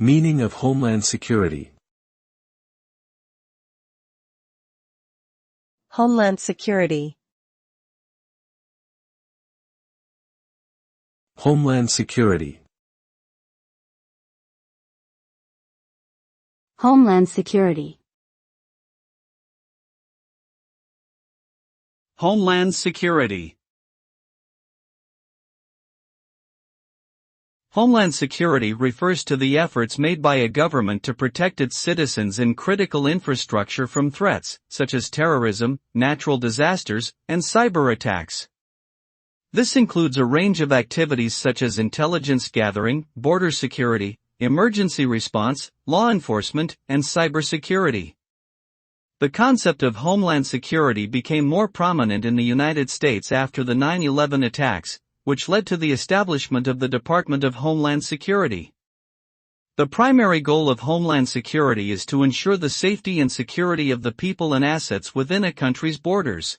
Meaning of Homeland Security. Homeland Security. Homeland Security. Homeland Security. Homeland Security. Homeland Security refers to the efforts made by a government to protect its citizens and critical infrastructure from threats, such as terrorism, natural disasters, and cyber attacks. This includes a range of activities such as intelligence gathering, border security, emergency response, law enforcement, and cybersecurity. The concept of Homeland Security became more prominent in the United States after the 9/11 attacks, which led to the establishment of the Department of Homeland Security. The primary goal of Homeland Security is to ensure the safety and security of the people and assets within a country's borders.